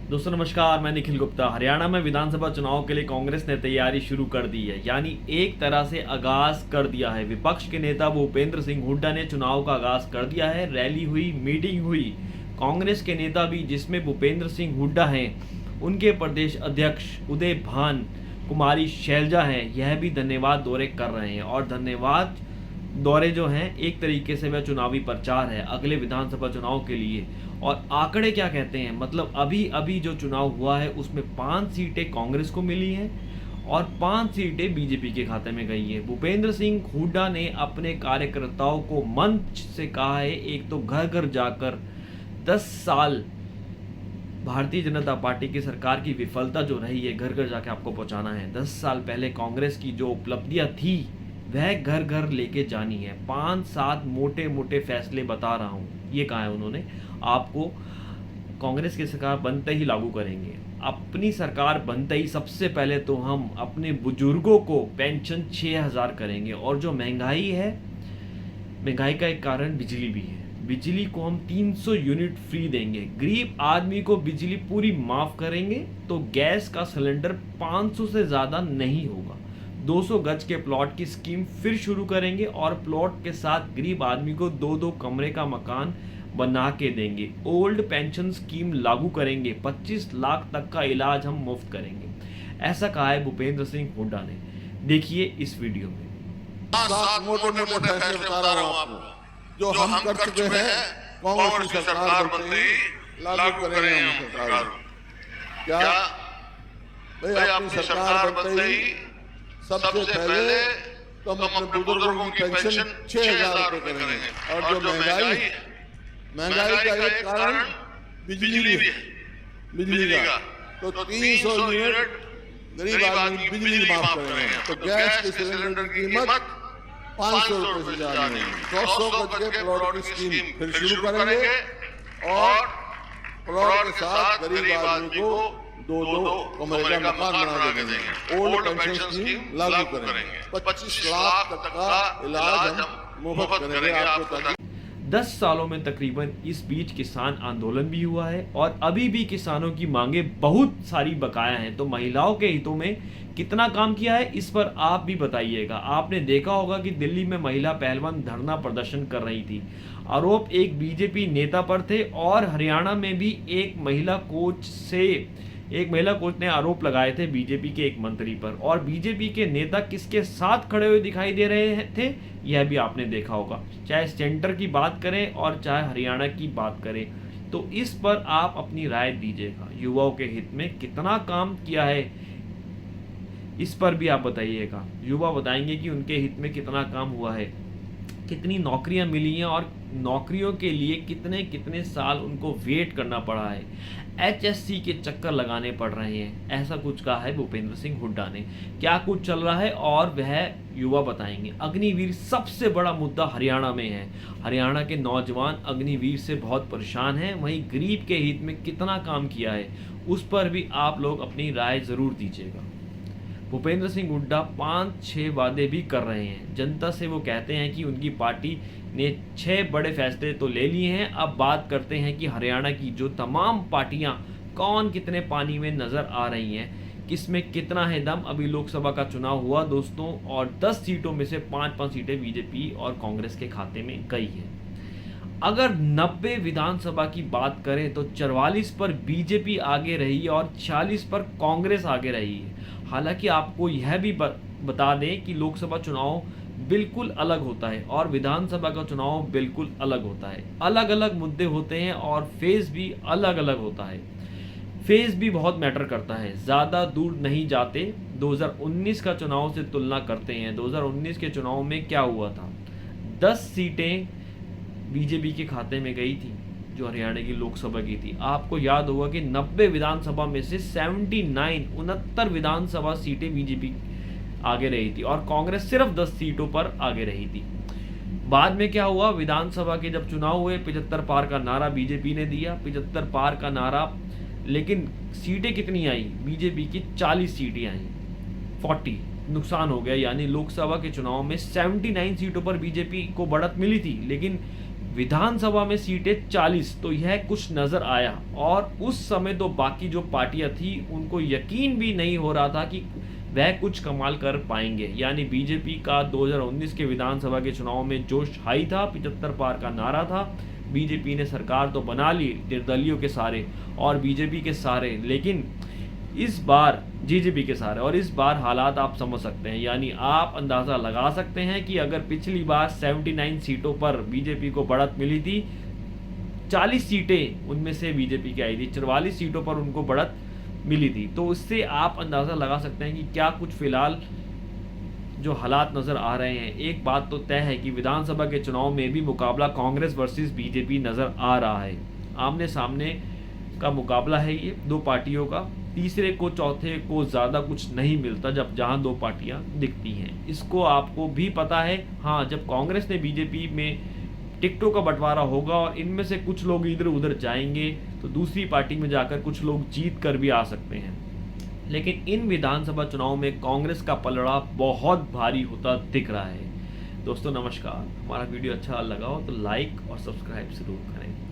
दोस्तों नमस्कार, मैं निखिल गुप्ता। हरियाणा में विधानसभा चुनाव के लिए कांग्रेस ने तैयारी शुरू कर दी है, यानी एक तरह से आगाज कर दिया है। विपक्ष के नेता भूपेंद्र सिंह हुड्डा ने चुनाव का आगाज कर दिया है। रैली हुई, मीटिंग हुई। कांग्रेस के नेता भी, जिसमें भूपेंद्र सिंह हुड्डा हैं, उनके प्रदेश अध्यक्ष उदय भान, कुमारी शैलजा हैं, यह भी धन्यवाद दौरे कर रहे हैं। और धन्यवाद दौरे जो हैं एक तरीके से वह चुनावी प्रचार है अगले विधानसभा चुनाव के लिए। और आंकड़े क्या कहते हैं, मतलब अभी अभी जो चुनाव हुआ है उसमें 5 सीटें कांग्रेस को मिली हैं और 5 सीटें बीजेपी के खाते में गई है। भूपेंद्र सिंह हुड्डा ने अपने कार्यकर्ताओं को मंच से कहा है, एक तो घर घर जाकर 10 साल भारतीय जनता पार्टी की सरकार की विफलता जो रही है घर घर जाके आपको पहुंचाना है। 10 साल पहले कांग्रेस की जो उपलब्धियां थी वह घर घर लेके जानी है। 5-7 मोटे मोटे फैसले बता रहा हूँ, ये कहा है उन्होंने, आपको कांग्रेस की सरकार बनते ही लागू करेंगे। अपनी सरकार बनते ही सबसे पहले तो हम अपने बुजुर्गों को पेंशन 6000 करेंगे। और जो महंगाई है, महंगाई का एक कारण बिजली भी है। बिजली को हम 300 यूनिट फ्री देंगे। गरीब आदमी को बिजली पूरी माफ करेंगे। तो गैस का सिलेंडर 500 से ज़्यादा नहीं होगा। 200 गज के प्लॉट की स्कीम फिर शुरू करेंगे और प्लॉट के साथ गरीब आदमी को 2-2 कमरे का मकान बना के देंगे। ओल्ड पेंशन स्कीम लागू करेंगे। 25 लाख तक का इलाज हम मुफ्त करेंगे। ऐसा कहा है भूपेंद्र सिंह हुड्डा ने। देखिए इस वीडियो में। 7 मोटे मोटे फैसले बता रहा हूँ आपको, जो हम कर चुके हैं। कांग्रेस की सरकार बनते ही लागू करेंगे हम सरकार। क्या भाई, अपनी सरकार बनते ही सबसे पहले तो हम अपने बुजुर्गों की पेंशन 6000 रुपए करेंगे। और जो महंगाई का एक कारण बिजली भी है, बिजली का तो 300 यूनिट गरीब आदमी बिजली माफ करेंगे। तो गैस के सिलेंडर की कीमत 500 रुपए से ज्यादा नहीं। 200 गज के प्लॉट की स्कीम फिर शुरू करेंगे और प्लॉट के साथ गरीब आदमी को 2-2 कमरे का मकान बना के देंगे। ओल्ड पेंशन स्कीम लागू करेंगे। 25 लाख तक का इलाज हम मुफ्त करेंगे आपको। 10 सालों में तकरीबन इस बीच किसान आंदोलन भी हुआ है और अभी भी किसानों की मांगे बहुत सारी बकाया हैं। तो महिलाओं के हितों में कितना काम किया है, इस पर आप भी बताइएगा। आपने देखा होगा कि दिल्ली में महिला पहलवान धरना प्रदर्शन कर रही थी। आरोप एक बीजेपी नेता पर थे और हरियाणा में भी एक महिला कोच ने आरोप लगाए थे बीजेपी के एक मंत्री पर। और बीजेपी के नेता किसके साथ खड़े हुए दिखाई दे रहे थे, यह भी आपने देखा होगा। चाहे सेंटर की बात करें और चाहे हरियाणा की बात करें, तो इस पर आप अपनी राय दीजिएगा। युवाओं के हित में कितना काम किया है, इस पर भी आप बताइएगा। युवा बताएंगे कि उनके हित में कितना काम हुआ है, कितनी नौकरियां मिली हैं और नौकरियों के लिए कितने कितने साल उनको वेट करना पड़ा है, HSC के चक्कर लगाने पड़ रहे हैं। ऐसा कुछ कहा है भूपेंद्र सिंह हुड्डा ने। क्या कुछ चल रहा है और वह युवा बताएंगे। अग्निवीर सबसे बड़ा मुद्दा हरियाणा में है। हरियाणा के नौजवान अग्निवीर से बहुत परेशान हैं। वहीं गरीब के हित में कितना काम किया है, उस पर भी आप लोग अपनी राय जरूर दीजिएगा। भूपेंद्र सिंह हुड्डा 5-6 वादे भी कर रहे हैं। जनता से वो कहते हैं कि उनकी पार्टी ने 6 बड़े फैसले तो ले लिए हैं। अब बात करते हैं कि हरियाणा की जो तमाम पार्टियां कौन कितने पानी में नजर आ रही हैं, किसमें कितना है दम। अभी लोकसभा का चुनाव हुआ दोस्तों और 10 सीटों में से 5-5 सीटें बीजेपी और कांग्रेस के खाते में गई हैं। अगर 90 विधानसभा की बात करें तो 44 पर बीजेपी आगे रही और 46 पर कांग्रेस आगे रही है। हालांकि आपको यह भी बता दें कि लोकसभा चुनाव बिल्कुल अलग होता है और विधानसभा का चुनाव बिल्कुल अलग होता है। अलग अलग मुद्दे होते हैं और फेज भी अलग अलग होता है। फेज भी बहुत मैटर करता है। ज़्यादा दूर नहीं जाते, 2019 का चुनाव से तुलना करते हैं। 2019 के चुनाव में क्या हुआ था, 10 सीटें बीजेपी के खाते में गई थी जो हरियाणा की लोकसभा की थी। आपको याद होगा कि 90 विधानसभा में से 69 विधानसभा सीटें बीजेपी आगे रही थी और कांग्रेस सिर्फ 10 सीटों पर आगे रही थी। बाद में क्या हुआ, विधानसभा के जब चुनाव हुए 75 पार का नारा बीजेपी ने दिया, 75 पार का नारा, लेकिन सीटें कितनी आई, बीजेपी की 40 सीटें आई, 40 नुकसान हो गया। यानी लोकसभा के चुनाव में 79 सीटों पर बीजेपी को बढ़त मिली थी, लेकिन विधानसभा में सीटें 40, तो यह कुछ नजर आया। और उस समय तो बाकी जो पार्टियां थी उनको यकीन भी नहीं हो रहा था कि वह कुछ कमाल कर पाएंगे। यानी बीजेपी का 2019 के विधानसभा के चुनाव में जोश हाई था, 75 पार का नारा था। बीजेपी ने सरकार तो बना ली निर्दलियों के सारे और बीजेपी के सारे, लेकिन इस बार जीजेपी के सारे, और इस बार हालात आप समझ सकते हैं। यानी आप अंदाज़ा लगा सकते हैं कि अगर पिछली बार 79 सीटों पर बीजेपी को बढ़त मिली थी, 40 सीटें उनमें से बीजेपी की आई थी, 44 सीटों पर उनको बढ़त मिली थी, तो उससे आप अंदाज़ा लगा सकते हैं कि क्या कुछ फिलहाल जो हालात नज़र आ रहे हैं। एक बात तो तय है कि विधानसभा के चुनाव में भी मुकाबला कांग्रेस वर्सेस बीजेपी नज़र आ रहा है। आमने सामने का मुकाबला है ये दो पार्टियों का। तीसरे को चौथे को ज़्यादा कुछ नहीं मिलता जब जहां दो पार्टियां दिखती हैं। इसको आपको भी पता है। हाँ, जब कांग्रेस ने बीजेपी में टिकटों का बंटवारा होगा और इनमें से कुछ लोग इधर उधर जाएंगे तो दूसरी पार्टी में जाकर कुछ लोग जीत कर भी आ सकते हैं। लेकिन इन विधानसभा चुनाव में कांग्रेस का पलड़ा बहुत भारी होता दिख रहा है। दोस्तों नमस्कार, हमारा वीडियो अच्छा लगा हो तो लाइक और सब्सक्राइब जरूर करें।